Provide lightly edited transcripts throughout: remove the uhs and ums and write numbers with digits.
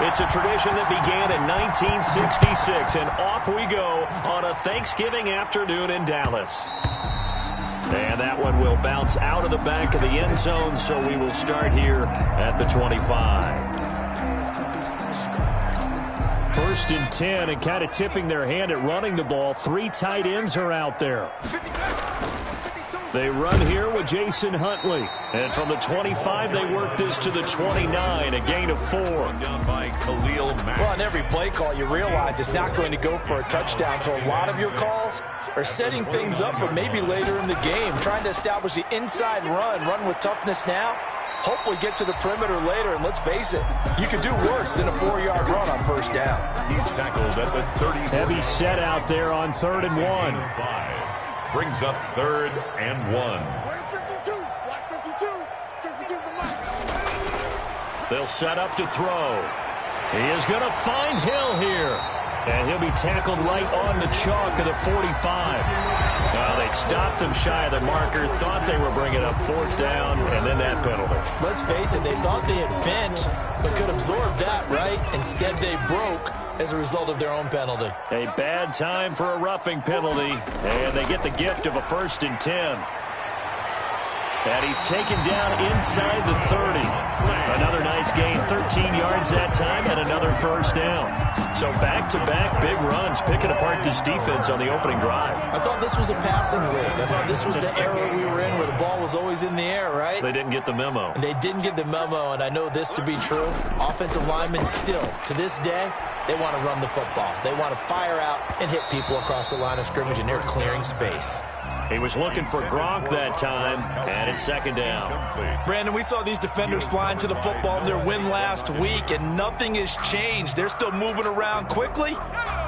It's a tradition that began in 1966, and off we go on a Thanksgiving afternoon in Dallas. And that one will bounce out of the back of the end zone, so we will start here at the 25. First and 10, and kind of tipping their hand at running the ball. 3 tight ends are out there. They run here with Jason Huntley. And from the 25, they work this to the 29, a gain of 4. Down by Khalil Mack. Well, on every play call, you realize it's not going to go for a touchdown. So a lot of your calls are setting things up for maybe later in the game, trying to establish the inside run with toughness now. Hopefully get to the perimeter later, and let's face it, you could do worse than a 4-yard run on first down. He's tackled at the 30. Heavy set out there on 3rd and 1. Brings up 3rd and 1. They'll set up to throw. He is going to find Hill here. And he'll be tackled right on the chalk of the 45. Well, they stopped him shy of the marker, thought they were bringing up 4th down, and then that penalty. Let's face it, they thought they had bent, but could absorb that, right? Instead, they broke as a result of their own penalty. A bad time for a roughing penalty, and they get the gift of a 1st and 10. And he's taken down inside the 30. Another nice gain, 13 yards that time, and another 1st down. So back-to-back big runs, picking apart this defense on the opening drive. I thought this was a passing league. I thought this was the era we were in where the ball was always in the air, right? They didn't get the memo. And they didn't get the memo, and I know this to be true. Offensive linemen still, to this day, they want to run the football. They want to fire out and hit people across the line of scrimmage, and they're clearing space. He was looking for Gronk that time, and it's 2nd down. Brandon, we saw these defenders flying to the football in their win last week, and nothing has changed. They're still moving around quickly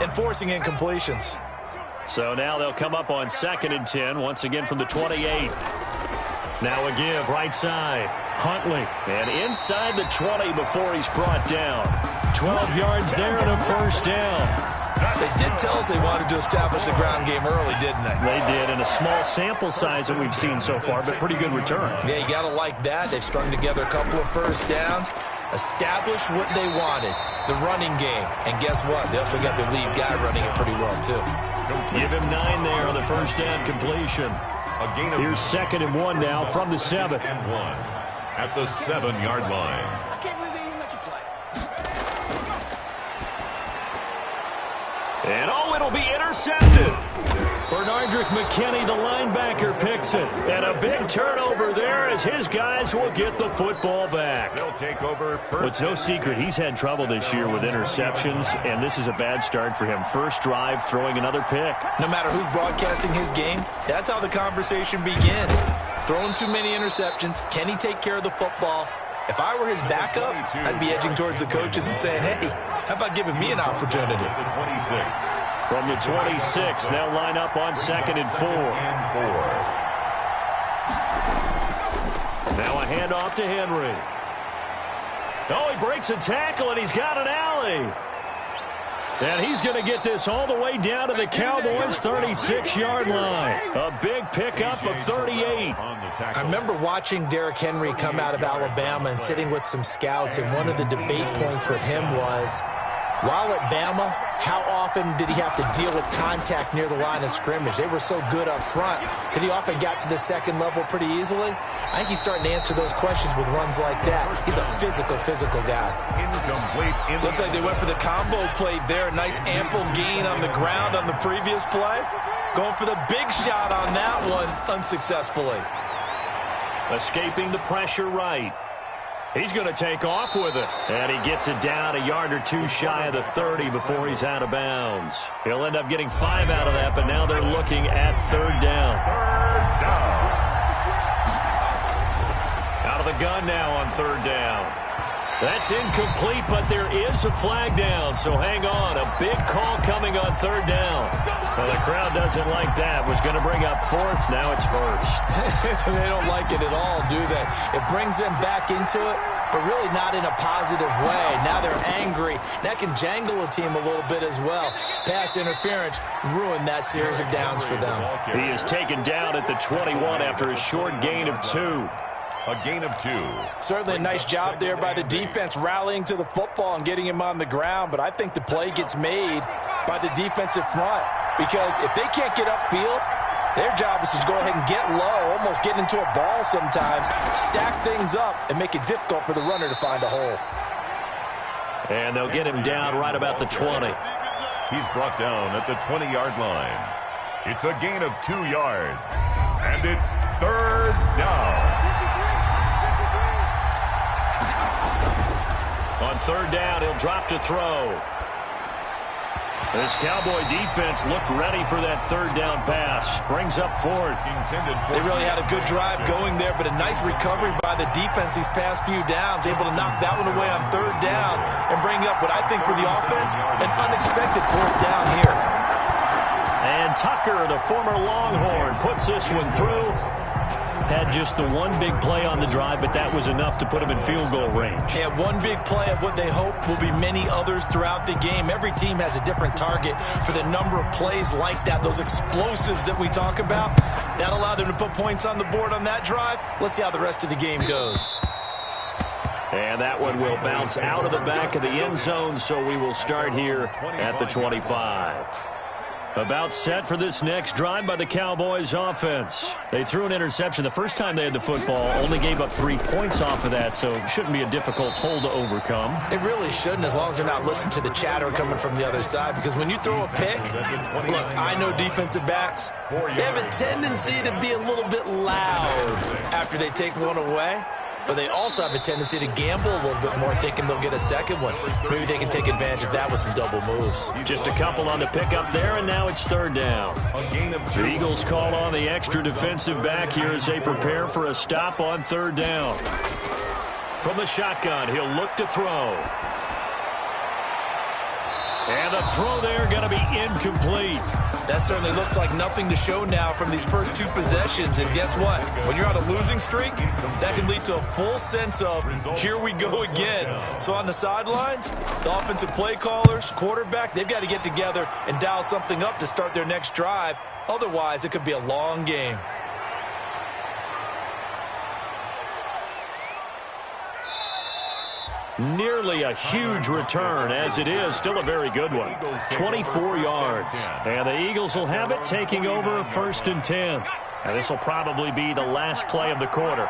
and forcing incompletions. So now they'll come up on 2nd and 10, once again from the 28. Now a give, right side. Huntley, and inside the 20 before he's brought down. 12 yards there and a 1st down. They did tell us they wanted to establish the ground game early, didn't they? They did, in a small sample size that we've seen so far, but pretty good return. Yeah, you got to like that. They've strung together a couple of 1st downs, established what they wanted, the running game. And guess what? They also got their lead guy running it pretty well, too. Give him 9 there on the 1st down completion. Here's 2nd and 1 now from the 7. And 1 at the 7-yard line. I can't believe they even let you play. And it'll be intercepted. Bernardrick McKinney, the linebacker, picks it. And a big turnover there as his guys will get the football back. They'll take over. It's no secret he's had trouble this year with interceptions, and this is a bad start for him. First drive, throwing another pick. No matter who's broadcasting his game, that's how the conversation begins. Throwing too many interceptions. Can he take care of the football? If I were his backup, I'd be edging towards the coaches and saying, hey, how about giving me an opportunity? From the 26, they'll line up on 2nd and 4. Now a handoff to Henry. Oh, he breaks a tackle, and he's got an alley. And he's going to get this all the way down to the Cowboys' 36-yard line. A big pickup of 38. I remember watching Derrick Henry come out of Alabama and sitting with some scouts, and one of the debate points with him was, while at Bama, how often did he have to deal with contact near the line of scrimmage? They were so good up front that he often got to the 2nd level pretty easily. I think he's starting to answer those questions with runs like that. He's a physical guy. Looks like they went for the combo play there. Nice ample gain on the ground on the previous play. Going for the big shot on that one unsuccessfully. Escaping the pressure right. He's going to take off with it. And he gets it down a yard or 2 shy of the 30 before he's out of bounds. He'll end up getting 5 out of that, but now they're looking at 3rd down. Out of the gun now on 3rd down. That's incomplete, but there is a flag down, so hang on. A big call coming on 3rd down. Well, the crowd doesn't like that. Was going to bring up 4th, now it's 1st. They don't like it at all, do they? It brings them back into it, but really not in a positive way. Now they're angry. That can jangle a team a little bit as well. Pass interference ruined that series of downs for them. He is taken down at the 21 after a short gain of 2. A gain of 2. Certainly a nice job there by the defense rallying to the football and getting him on the ground, but I think the play gets made by the defensive front because if they can't get upfield, their job is to go ahead and get low, almost get into a ball sometimes, stack things up, and make it difficult for the runner to find a hole. And they'll get him down right about the 20. He's brought down at the 20-yard line. It's a gain of 2 yards, and it's 3rd down. On 3rd down, he'll drop to throw. This Cowboy defense looked ready for that 3rd down pass. Brings up 4th. They really had a good drive going there, but a nice recovery by the defense these past few downs. Able to knock that one away on 3rd down and bring up what I think for the offense, an unexpected 4th down here. And Tucker, the former Longhorn, puts this one through. Had just the one big play on the drive, but that was enough to put him in field goal range. Yeah, one big play of what they hope will be many others throughout the game. Every team has a different target for the number of plays like that, those explosives that we talk about. That allowed them to put points on the board on that drive. Let's see how the rest of the game goes. And that one will bounce out of the back of the end zone, so we will start here at the 25. About set for this next drive by the Cowboys offense. They threw an interception the first time they had the football, only gave up 3 points off of that, so it shouldn't be a difficult hole to overcome. It really shouldn't, as long as they're not listening to the chatter coming from the other side, because when you throw a pick, look, I know defensive backs, they have a tendency to be a little bit loud after they take one away. But they also have a tendency to gamble a little bit more, thinking they'll get a second one. Maybe they can take advantage of that with some double moves. Just a couple on the pickup there, and now it's 3rd down. The Eagles call on the extra defensive back here as they prepare for a stop on 3rd down. From the shotgun, he'll look to throw. And the throw there going to be incomplete. That certainly looks like nothing to show now from these first 2 possessions. And guess what? When you're on a losing streak, that can lead to a full sense of, here we go again. So on the sidelines, the offensive play callers, quarterback, they've got to get together and dial something up to start their next drive. Otherwise, it could be a long game. Nearly a huge return, as it is. Still a very good one. 24 yards. And the Eagles will have it, taking over 1st and 10. And this will probably be the last play of the quarter.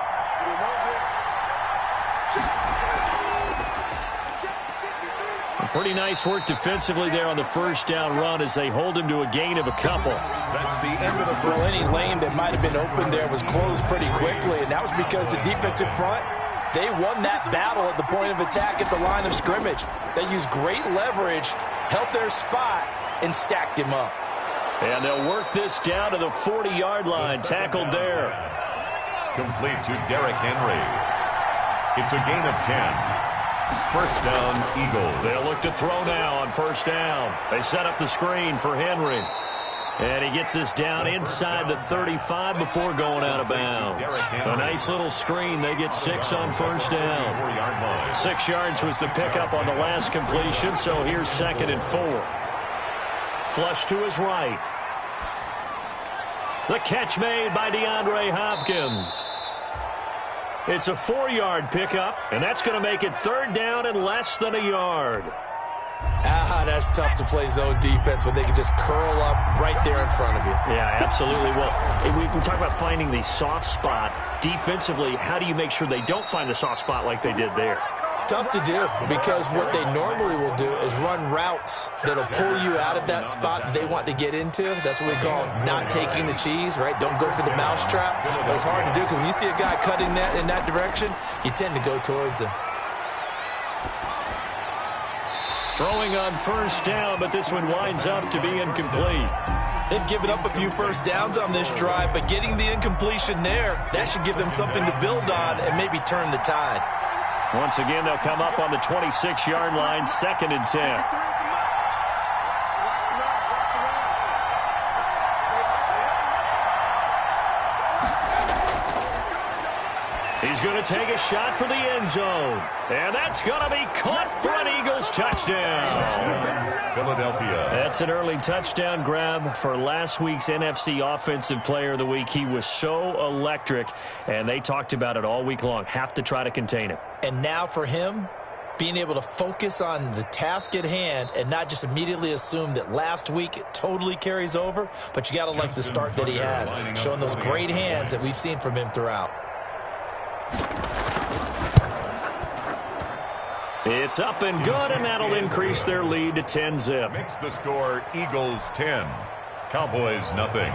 Pretty nice work defensively there on the 1st down run as they hold him to a gain of a couple. That's the end of the first. Well, any lane that might have been open there was closed pretty quickly, and that was because the defensive front, they won that battle at the point of attack at the line of scrimmage. They used great leverage, held their spot, and stacked him up. And they'll work this down to the 40-yard line, tackled there. Complete to Derrick Henry. It's a gain of 10. 1st down, Eagles. They'll look to throw now on 1st down. They set up the screen for Henry. And he gets this down inside the 35 before going out of bounds. A nice little screen. They get 6 on 1st down. 6 yards was the pickup on the last completion, so here's 2nd and 4. Flush to his right. The catch made by DeAndre Hopkins. It's a 4-yard pickup, and that's going to make it 3rd down and less than a yard. That's tough to play zone defense when they can just curl up right there in front of you. Yeah, absolutely. Well, we talk about finding the soft spot. Defensively, how do you make sure they don't find the soft spot like they did there? Tough to do, because what they normally will do is run routes that'll pull you out of that spot that they want to get into. That's what we call not taking the cheese, right? Don't go for the mousetrap. That's hard to do, because when you see a guy cutting that in that direction, you tend to go towards him. Throwing on 1st down, but this one winds up to be incomplete. They've given up a few 1st downs on this drive, but getting the incompletion there, that should give them something to build on and maybe turn the tide. Once again, they'll come up on the 26-yard line, 2nd and 10. He's going to take a shot for the end zone. And that's going to be caught for an Eagles touchdown. Philadelphia. That's an early touchdown grab for last week's NFC Offensive Player of the Week. He was so electric, and they talked about it all week long. Have to try to contain him. And now for him, being able to focus on the task at hand and not just immediately assume that last week it totally carries over, but you got to like the start that he has, showing those great hands that we've seen from him throughout. It's up and good, and that'll increase their lead to 10-zip. Makes the score Eagles 10, Cowboys nothing.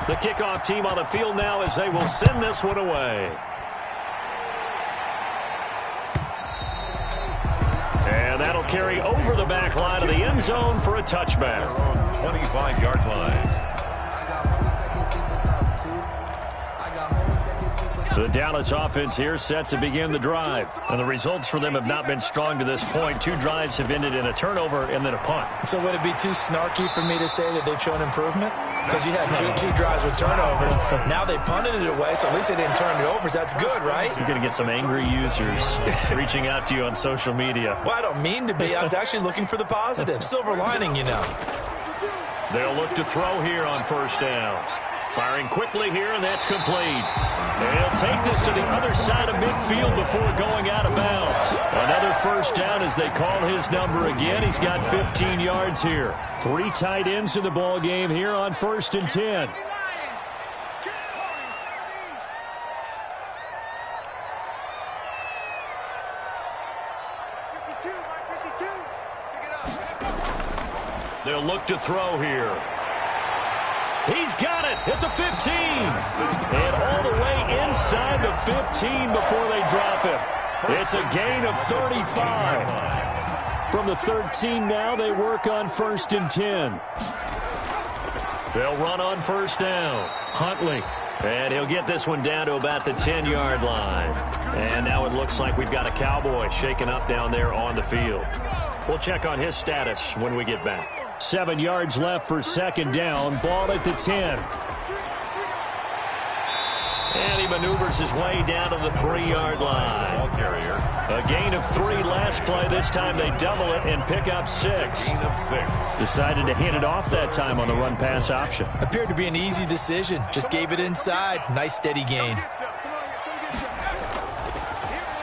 The kickoff team on the field now as they will send this one away. And that'll carry over the back line of the end zone for a touchback. 25-yard line. The Dallas offense here set to begin the drive. And the results for them have not been strong to this point. 2 drives have ended in a turnover and then a punt. So would it be too snarky for me to say that they've shown improvement? Because you had two drives with turnovers. Now they punted it away, so at least they didn't turn it over. So that's good, right? You're going to get some angry users reaching out to you on social media. Well, I don't mean to be. I was actually looking for the positive. Silver lining, you know. They'll look to throw here on first down. Firing quickly here, and that's complete. They'll take this to the other side of midfield before going out of bounds. Another first down as they call his number again. He's got 15 yards here. 3 tight ends in the ball game here on 1st and 10. They'll look to throw here. He's got it at the 15. And all the way inside the 15 before they drop him. It's a gain of 35. From the 13 now, they work on 1st and 10. They'll run on first down. Huntley. And he'll get this one down to about the 10-yard line. And now it looks like we've got a Cowboy shaken up down there on the field. We'll check on his status when we get back. 7 yards left for 2nd down. Ball at the 10. And he maneuvers his way down to the 3-yard line. Ball carrier. A gain of 3 last play. This time they double it and pick up 6. Gain of 6. Decided to hand it off that time on the run-pass option. Appeared to be an easy decision. Just gave it inside. Nice steady gain.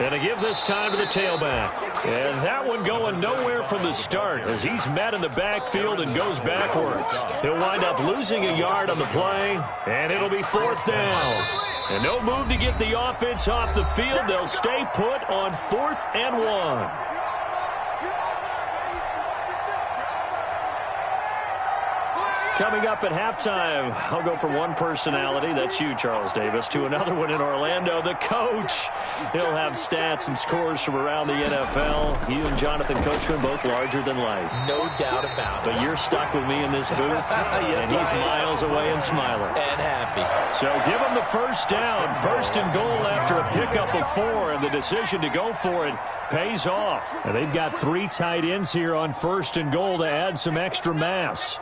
And to give this time to the tailback. And that one going nowhere from the start as he's met in the backfield and goes backwards. He'll wind up losing a yard on the play, and it'll be 4th down. And no move to get the offense off the field. They'll stay put on 4th and 1. Coming up at halftime, I'll go from one personality, that's you, Charles Davis, to another one in Orlando, the coach. He'll have stats and scores from around the NFL. You and Jonathan Coachman, both larger than life. No doubt about it. But you're stuck with me in this booth, yes, and he's miles away and smiling. And happy. So give him the first down, 1st and goal after a pickup of 4, and the decision to go for it pays off. And they've got 3 tight ends here on 1st and goal to add some extra mass.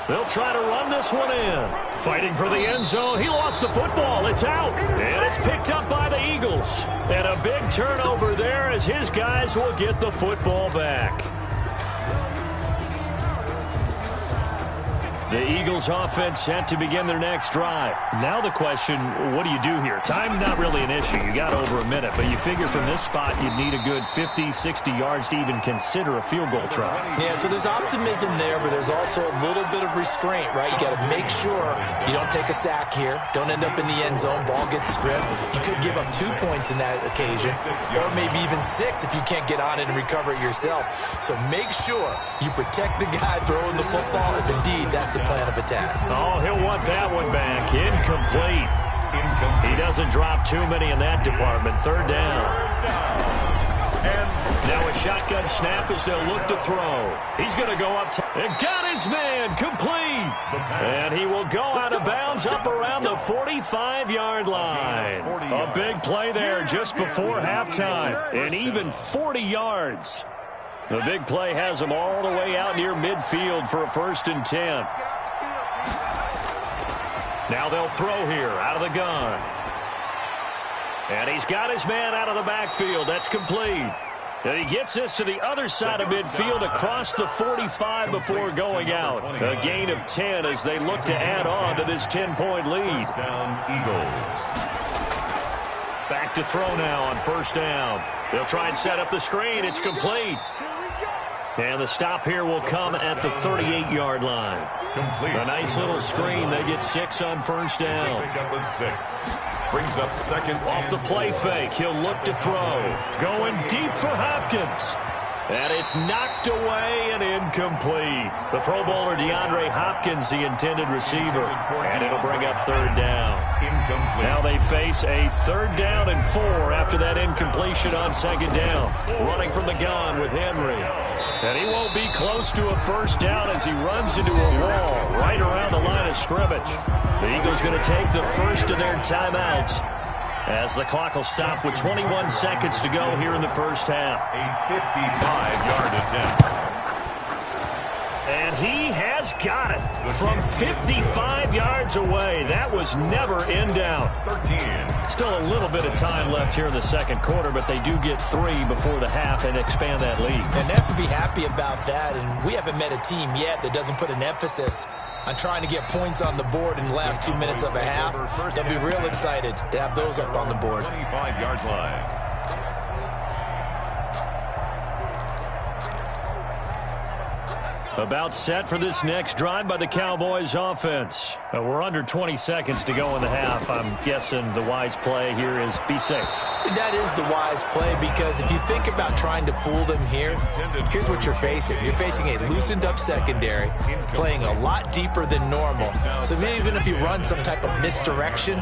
They'll try to run this one in. Fighting for the end zone. He lost the football. It's out. And it's picked up by the Eagles. And a big turnover there as his guys will get the football back. The Eagles offense set to begin their next drive. Now the question, what do you do here? Time not really an issue. You got over a minute, but you figure from this spot you'd need a good 50, 60 yards to even consider a field goal try. Yeah, so there's optimism there, but there's also a little bit of restraint, right? You got to make sure you don't take a sack here. Don't end up in the end zone. Ball gets stripped. You could give up 2 points in that occasion, or maybe even 6 if you can't get on it and recover it yourself. So make sure you protect the guy throwing the football if indeed that's the plan of attack. Oh, he'll want that one back. Incomplete. He doesn't drop too many in that department. 3rd down. Now a shotgun snap as they'll look to throw. He's going to go up and got his man complete. And he will go out of bounds up around the 45-yard line. A big play there just before halftime. And even 40 yards. The big play has them all the way out near midfield for a 1st and 10. Now they'll throw here out of the gun. And he's got his man out of the backfield. That's complete. And he gets this to the other side of midfield across the 45 before going out. A gain of 10 as they look to add on to this 10-point lead. Back to throw now on 1st down. They'll try and set up the screen. It's complete. And the stop here will come at the 38-yard line. A nice little screen. They get 6 on 1st down. Brings up 2nd. Off the play fake, he'll look to throw. Going deep for Hopkins. And it's knocked away and incomplete. The Pro Bowler DeAndre Hopkins, the intended receiver. And it'll bring up 3rd down. Now they face a 3rd down and 4 after that incompletion on 2nd down. Running from the gun with Henry. And he won't be close to a 1st down as he runs into a wall right around the line of scrimmage. The Eagles going to take the first of their timeouts as the clock will stop with 21 seconds to go here in the 1st half. A 55-yard attempt. And he has got it from 55 yards away. That was never in doubt. 13. Still a little bit of time left here in the 2nd quarter, but they do get 3 before the half and expand that lead. And they have to be happy about that, and we haven't met a team yet that doesn't put an emphasis on trying to get points on the board in the last 2 minutes of a half. They'll be real excited to have those up on the board. 25-yard line. About set for this next drive by the Cowboys offense. We're under 20 seconds to go in the half. I'm guessing the wise play here is be safe. That is the wise play, because if you think about trying to fool them here, here's what you're facing. You're facing a loosened up secondary, playing a lot deeper than normal. So even if you run some type of misdirection,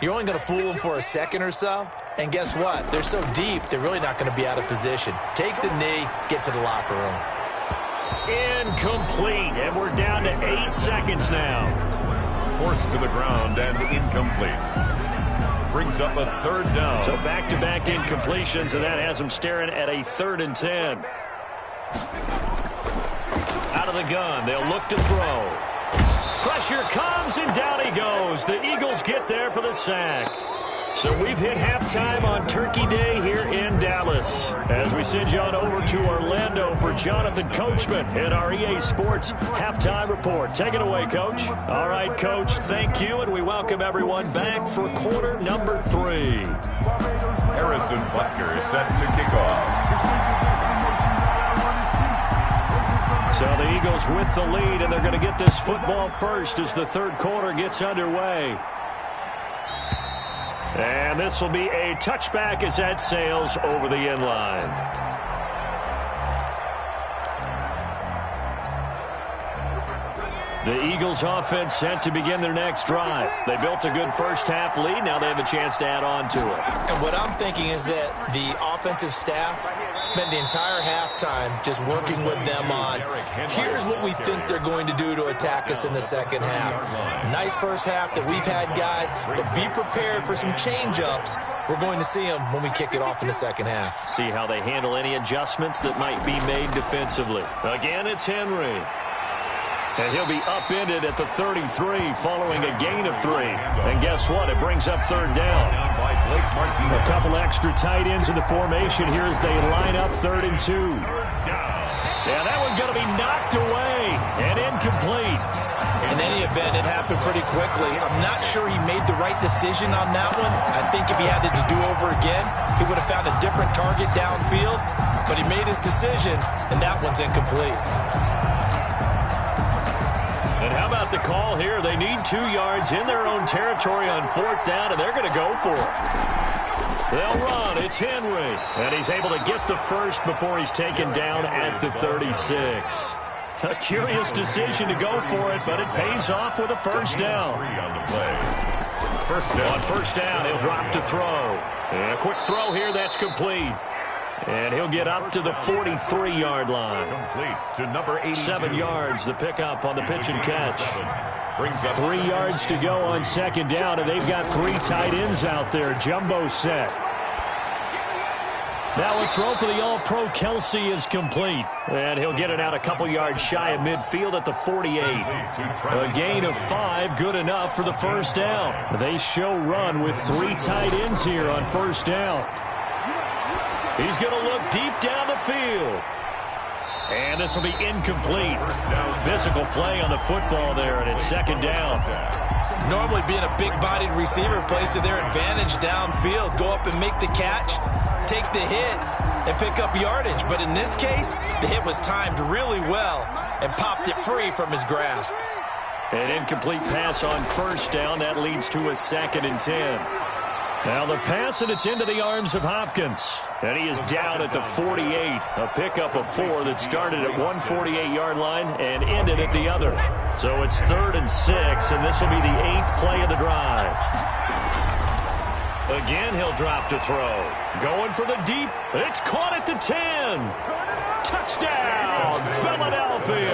you're only going to fool them for a second or so. And guess what? They're so deep, they're really not going to be out of position. Take the knee, get to the locker room. Incomplete, and we're down to 8 seconds now. Forced to the ground and incomplete. Brings up a 3rd down. So back-to-back incompletions, and that has them staring at a 3rd and 10. Out of the gun, they'll look to throw. Pressure comes, and down he goes. The Eagles get there for the sack. So we've hit halftime on Turkey Day here in Dallas. As we send you on over to Orlando for Jonathan Coachman in our EA Sports Halftime Report. Take it away, Coach. All right, Coach, thank you, and we welcome everyone back for quarter number 3. Harrison Butker set to kick off. So the Eagles with the lead, and they're going to get this football first as the 3rd quarter gets underway. And this will be a touchback as that sails over the end line. The Eagles offense set to begin their next drive. They built a good 1st half lead. Now they have a chance to add on to it. And what I'm thinking is that the offensive staff spent the entire halftime just working with them on, here's what we think they're going to do to attack us in the 2nd half. Nice 1st half that we've had, guys, but be prepared for some change-ups. We're going to see them when we kick it off in the 2nd half. See how they handle any adjustments that might be made defensively. Again, it's Henry. And he'll be upended at the 33 following a gain of 3. And guess what? It brings up 3rd down. A couple extra tight ends in the formation here as they line up 3rd and 2. Yeah, that one's going to be knocked away and incomplete. In any event, it happened pretty quickly. I'm not sure he made the right decision on that one. I think if he had it to do over again, he would have found a different target downfield. But he made his decision, and that one's incomplete. And how about the call here? They need 2 yards in their own territory on 4th down, and they're going to go for it. They'll run. It's Henry. And he's able to get the first before he's taken down at the 36. A curious decision to go for it, but it pays off with a 1st down. On 1st down, he'll drop to throw. And a quick throw here, that's complete. And he'll get up to the 43-yard line. Complete to number 82. 7 yards, the pickup on the pitch and catch. 3 yards to go on 2nd down, and they've got 3 tight ends out there. Jumbo set. That one throw for the All-Pro Kelsey is complete. And he'll get it out a couple yards shy of midfield at the 48. A gain of 5, good enough for the first down. They show run with 3 tight ends here on first down. He's going to look deep down the field. And this will be incomplete. Physical play on the football there, and it's second down. Normally being a big-bodied receiver plays to their advantage downfield. Go up and make the catch, take the hit, and pick up yardage. But in this case, the hit was timed really well and popped it free from his grasp. An incomplete pass on first down. That leads to a 2nd and 10. Now the pass, and it's into the arms of Hopkins. And he is down at the 48. A pickup of 4 that started at 148-yard line and ended at the other. So it's 3rd and 6, and this will be the 8th play of the drive. Again, he'll drop to throw. Going for the deep. It's caught at the 10. Touchdown, Philadelphia.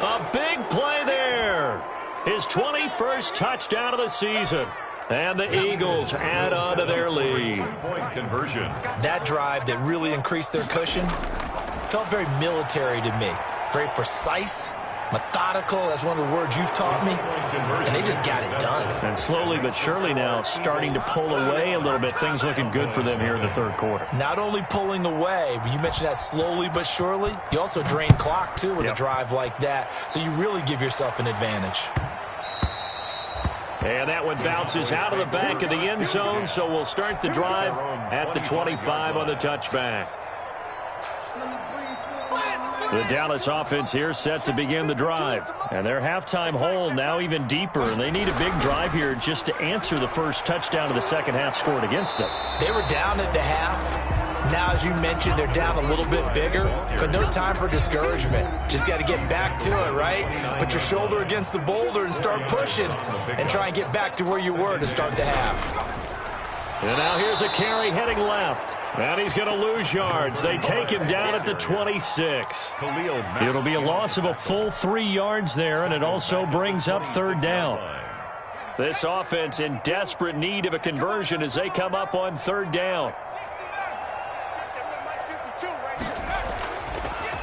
A big play there. His 21st touchdown of the season. And the Eagles add on to their lead. Conversion. That drive that really increased their cushion felt very military to me. Very precise, methodical. That's one of the words you've taught me. And they just got it done. And slowly but surely now starting to pull away a little bit. Things looking good for them here in the third quarter. Not only pulling away, but you mentioned that slowly but surely. You also drain clock, too, with a drive like that. So you really give yourself an advantage. And that one bounces out of the back of the end zone, so we'll start the drive at the 25 on the touchback. The Dallas offense here set to begin the drive. And their halftime hole now even deeper, and they need a big drive here just to answer the first touchdown of the second half scored against them. They were down at the half. Now, as you mentioned, they're down a little bit bigger, but no time for discouragement. Just got to get back to it, right? Put your shoulder against the boulder and start pushing and try and get back to where you were to start the half. And now here's a carry heading left. And he's going to lose yards. They take him down at the 26. It'll be a loss of a full 3 yards there, and it also brings up third down. This offense in desperate need of a conversion as they come up on third down.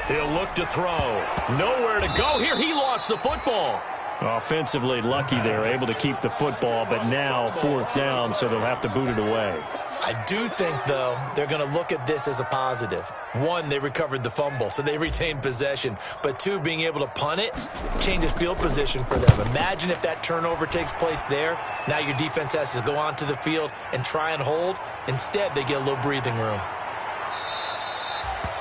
He'll look to throw. Nowhere to go here. He lost the football. Offensively lucky they're able to keep the football, but now fourth down, so they'll have to boot it away. I do think, though, they're going to look at this as a positive. 1, they recovered the fumble, so they retained possession. But 2, being able to punt it changes field position for them. Imagine if that turnover takes place there. Now your defense has to go onto the field and try and hold. Instead, they get a little breathing room.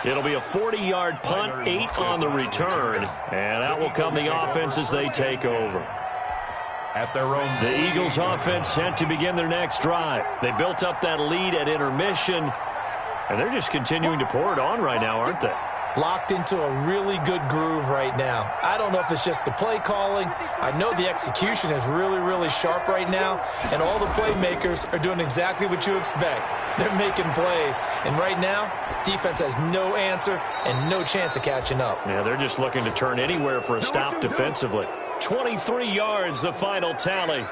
It'll be a 40-yard punt, 8 on the return. And out will come the offense as they take over. At their own. The Eagles offense set to begin their next drive. They built up that lead at intermission, and they're just continuing to pour it on right now, aren't they? Locked into a really good groove right now. I don't know if it's just the play calling. I know the execution is really, really sharp right now, and all the playmakers are doing exactly what you expect. They're making plays, and right now, defense has no answer and no chance of catching up. Yeah, they're just looking to turn anywhere for a stop defensively. 23 yards, the final tally.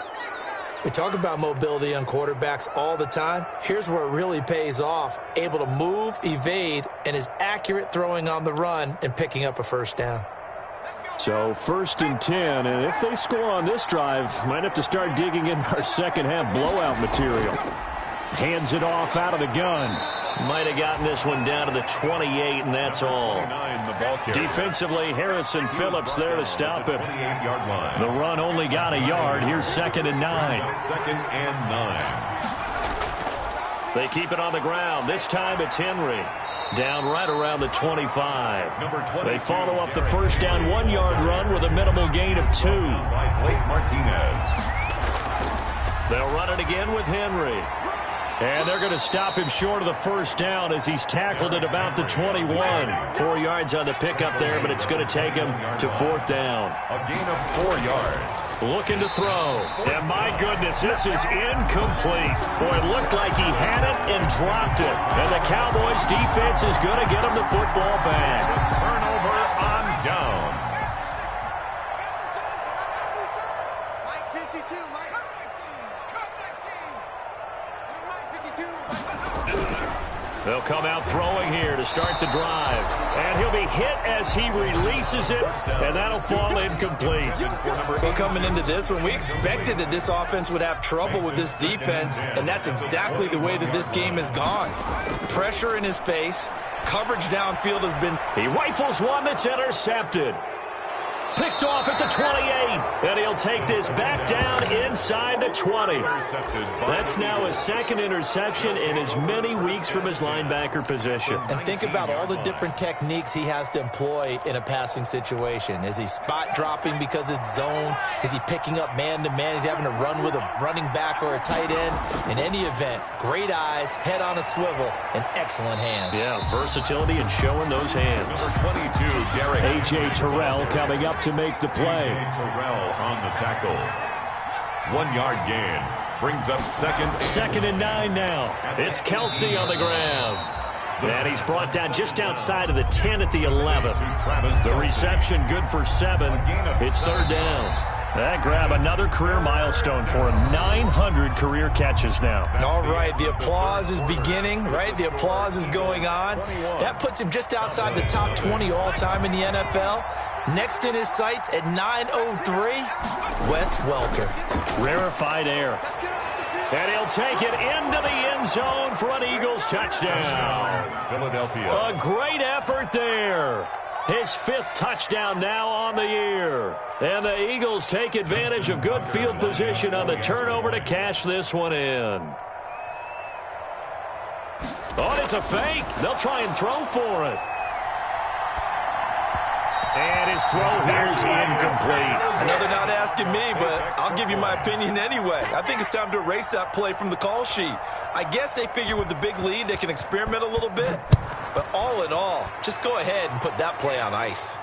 We talk about mobility on quarterbacks all the time. Here's where it really pays off. Able to move, evade, and is accurate throwing on the run and picking up a first down. So 1st and 10, and if they score on this drive, might have to start digging in our second half blowout material. Hands it off out of the gun. Might have gotten this one down to the 28, and that's all. Defensively, Harrison Phillips there to stop him. The run only got a yard. Here's 2nd and 9. 2nd and 9. They keep it on the ground. This time it's Henry. Down right around the 25. They follow up the first down 1-yard run with a minimal gain of 2. They'll run it again with Henry. And they're going to stop him short of the first down as he's tackled at about the 21. 4 yards on the pickup there, but it's going to take him to fourth down. A gain of 4 yards. Looking to throw. And my goodness, this is incomplete. Boy, it looked like he had it and dropped it. And the Cowboys defense is going to get him the football back. Turnover on downs. They'll come out throwing here to start the drive. And he'll be hit as he releases it, and that'll fall incomplete. Well, coming into this one, we expected that this offense would have trouble with this defense, and that's exactly the way that this game has gone. Pressure in his face. Coverage downfield has been... He rifles one that's intercepted. Picked off at the 28, and he'll take this back down inside the 20. That's now his second interception in as many weeks from his linebacker position. And think about all the different techniques he has to employ in a passing situation. Is he spot dropping because it's zone? Is he picking up man-to-man? Is he having to run with a running back or a tight end? In any event, great eyes, head on a swivel, and excellent hands. Yeah, versatility and showing those hands. Number 22, Derek. A.J. Terrell coming up to make the play. Terrell on the tackle. 1 yard gain. Brings up second. 2nd and 9 now. It's Kelsey on the ground. And he's brought down just outside of the 10 at the 11. The reception good for 7. It's 3rd down. That grab another career milestone for him. 900 career catches now. All right, the applause is beginning, right? The applause is going on. That puts him just outside the top 20 all-time in the NFL. Next in his sights at 9:03, Wes Welker. Rarefied air. And he'll take it into the end zone for an Eagles touchdown. Philadelphia. A great effort there. His 5th touchdown now on the year. And the Eagles take advantage of good field position on the turnover to cash this one in. Oh, it's a fake. They'll try and throw for it. And his throw here is incomplete. I know they're not asking me, but I'll give you my opinion anyway. I think it's time to erase that play from the call sheet. I guess they figure with the big lead they can experiment a little bit. But all in all, just go ahead and put that play on ice.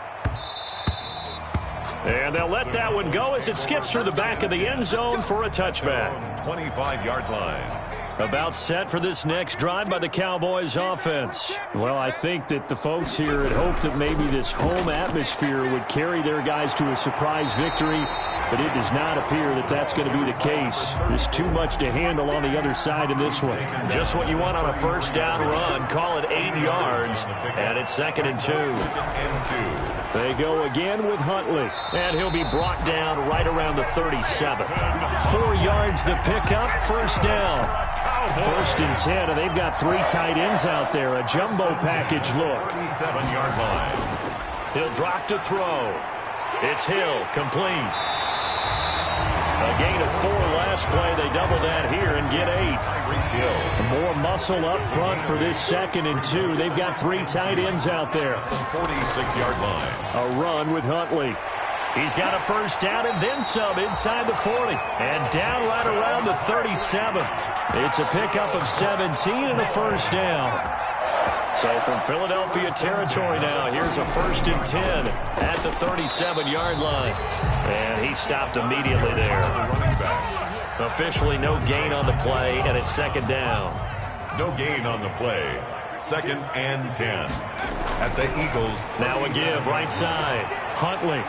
And they'll let that one go as it skips through the back of the end zone for a touchback. 25-yard line. About set for this next drive by the Cowboys offense. Well, I think that the folks here had hoped that maybe this home atmosphere would carry their guys to a surprise victory, but it does not appear that that's going to be the case. There's too much to handle on the other side in this one. Just what you want on a first down run. Call it 8 yards, and it's 2nd and 2. They go again with Huntley, and he'll be brought down right around the 37. 4 yards the pickup, first down. 1st and 10, and they've got 3 tight ends out there. A jumbo package look. 37-yard line. He'll drop to throw. It's Hill, complete. A gain of 4 last play. They double that here and get 8. More muscle up front for this 2nd and 2. They've got 3 tight ends out there. 46-yard line. A run with Huntley. He's got a first down and then some inside the 40. And down right around the 37. It's a pickup of 17 and a first down. So from Philadelphia territory now, here's a 1st and 10 at the 37-yard line. And he stopped immediately there. Officially no gain on the play, and it's 2nd down. No gain on the play. 2nd and 10 at the Eagles. Now a give right side. Huntley.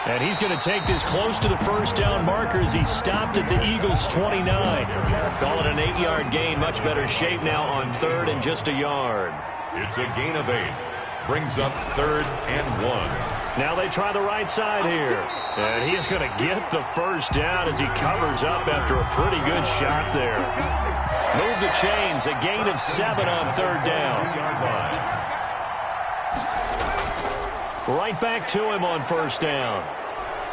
And he's going to take this close to the first down marker as he stopped at the Eagles' 29. Call it an 8-yard gain. Much better shape now on 3rd and just a yard. It's a gain of 8. Brings up 3rd and 1. Now they try the right side here. And he is going to get the first down as he covers up after a pretty good shot there. Move the chains. A gain of 7 on 3rd down. Right back to him on first down.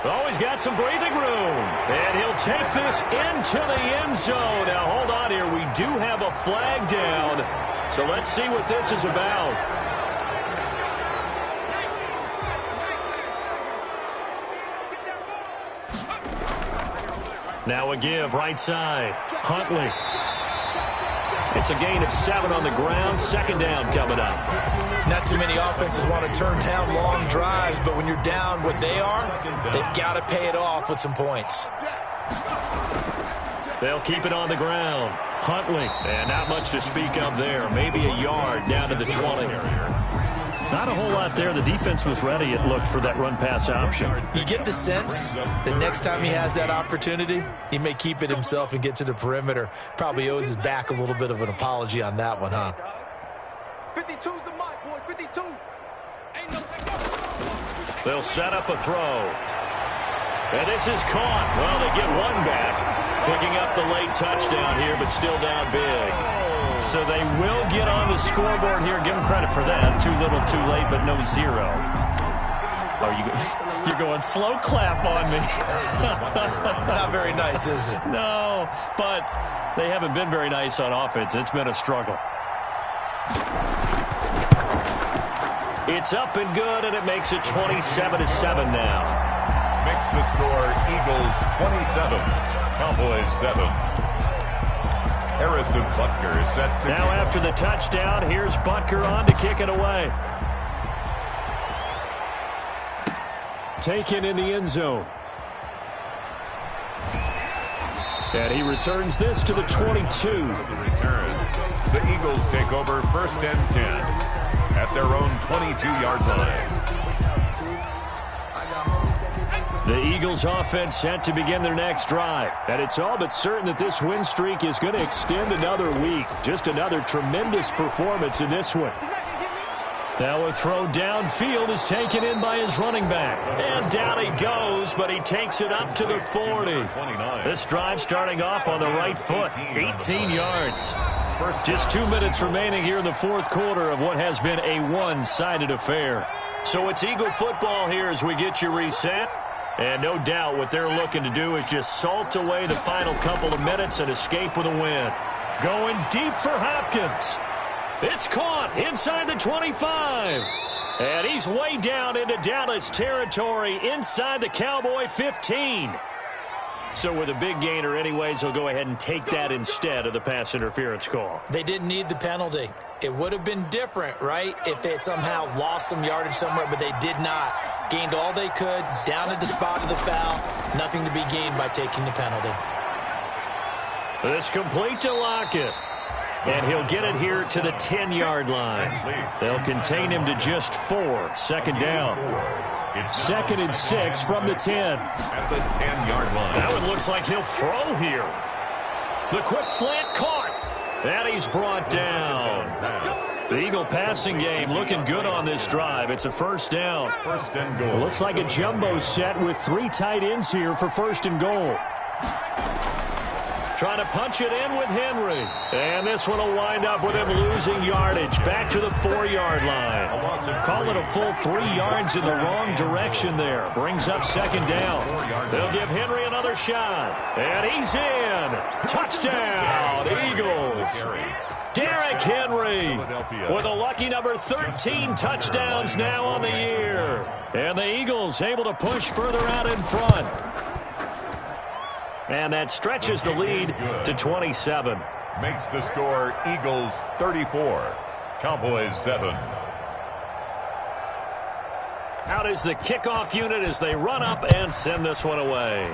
Oh, he's got some breathing room. And he'll take this into the end zone. Now, hold on here. We do have a flag down. So let's see what this is about. Now a give right side. Huntley. It's a gain of 7 on the ground. 2nd down coming up. Not too many offenses want to turn down long drives, but when you're down what they are, they've got to pay it off with some points. They'll keep it on the ground. Huntley, and not much to speak of there. Maybe a yard down to the 20. Not a whole lot there. The defense was ready, it looked, for that run-pass option. You get the sense that next time he has that opportunity, he may keep it himself and get to the perimeter. Probably owes his back a little bit of an apology on that one, huh? 52's the mic, boys. 52. Ain't no They'll set up a throw. And this is caught. Well, they get one back. Picking up the late touchdown here, but still down big. So they will get on the scoreboard here. Give them credit for that. Too little, too late, but no zero. Oh, you're going slow clap on me. Not very nice, is it? No, but they haven't been very nice on offense. It's been a struggle. It's up and good, and it makes it 27-7 now. Makes the score Eagles 27, Cowboys 7. Harrison Butker is set to now after the touchdown, here's Butker on to kick it away. Taken in the end zone. And he returns this to the 22. The return. The Eagles take over 1st and 10 at their own 22-yard line. The Eagles offense set to begin their next drive. And it's all but certain that this win streak is going to extend another week. Just another tremendous performance in this one. Now a throw downfield is taken in by his running back. And down he goes, but he takes it up to the 40. This drive starting off on the right foot. 18 yards. Just 2 minutes remaining here in the fourth quarter of what has been a one-sided affair. So it's Eagle football here as we get you reset. And no doubt what they're looking to do is just salt away the final couple of minutes and escape with a win. Going deep for Hopkins. It's caught inside the 25. And he's way down into Dallas territory inside the Cowboy 15. So with a big gainer anyways, he'll go ahead and take that instead of the pass interference call. They didn't need the penalty. It would have been different, right, if they had somehow lost some yardage somewhere, but they did not. Gained all they could, down at the spot of the foul. Nothing to be gained by taking the penalty. It's complete to Lockett. And he'll get it here to the 10-yard line. They'll contain him to just 4. Second down. 2nd and 6 from the 10. At the 10-yard line. That one looks like he'll throw here. The quick slant caught. And he's brought down. The Eagle passing game looking good on this drive. It's a first down. 1st and goal. Looks like a jumbo set with 3 tight ends here for 1st and goal. Trying to punch it in with Henry. And this one will wind up with him losing yardage. Back to the 4-yard line. Call it a full 3 yards in the wrong direction there. Brings up 2nd down. They'll give Henry another shot. And he's in. Touchdown, Eagles. Derrick Henry with a lucky number 13 touchdowns now on the year. And the Eagles able to push further out in front. And that stretches the lead to 27. Makes the score Eagles 34, Cowboys 7. Out is the kickoff unit as they run up and send this one away.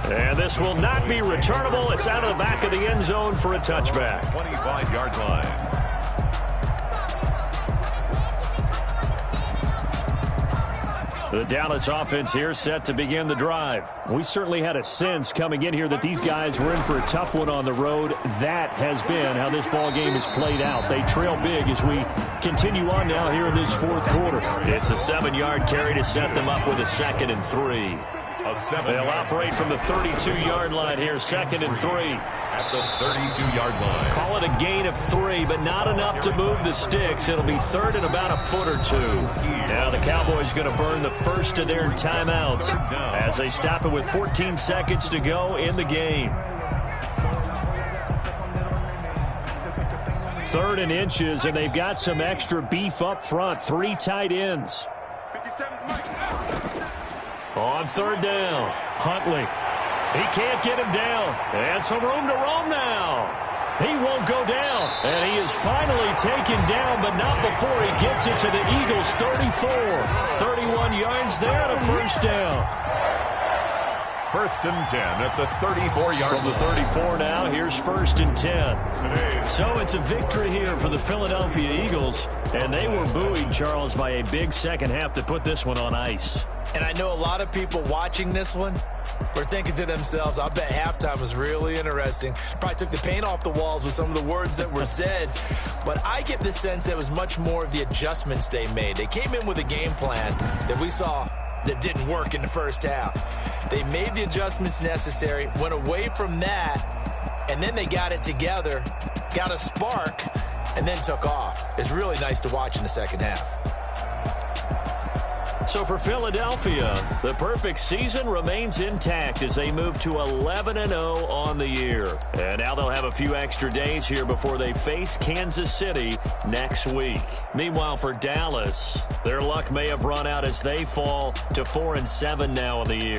And this will not be returnable. It's out of the back of the end zone for a touchback. 25-yard line. The Dallas offense here set to begin the drive. We certainly had a sense coming in here that these guys were in for a tough one on the road. That has been how this ball game has played out. They trail big as we continue on now here in this fourth quarter. It's a 7-yard carry to set them up with a 2nd and 3. They'll operate from the 32-yard line here, 2nd and 3. At the 32-yard line. Call it a gain of 3, but not enough to move the sticks. It'll be 3rd and about a foot or 2. Now the Cowboys going to burn the first of their timeouts as they stop it with 14 seconds to go in the game. 3rd and inches, and they've got some extra beef up front. 3 tight ends. On 3rd down, Huntley. He can't get him down. And some room to roam now. He won't go down. And he is finally taken down, but not before he gets it to the Eagles' 34. 31 yards there and a first down. first and 10 at the 34-yard line. From the 34 now, here's first and 10. So it's a victory here for the Philadelphia Eagles, and they were buoyed, Charles, by a big second half to put this one on ice. And I know a lot of people watching this one were thinking to themselves, I bet halftime was really interesting. Probably took the paint off the walls with some of the words that were said. But I get the sense that it was much more of the adjustments they made. They came in with a game plan that we saw that didn't work in the first half. They made the adjustments necessary, went away from that, and then they got it together, got a spark, and then took off. It's really nice to watch in the second half. So for Philadelphia, the perfect season remains intact as they move to 11-0 on the year. And now they'll have a few extra days here before they face Kansas City next week. Meanwhile, for Dallas, their luck may have run out as they fall to 4-7 now in the year.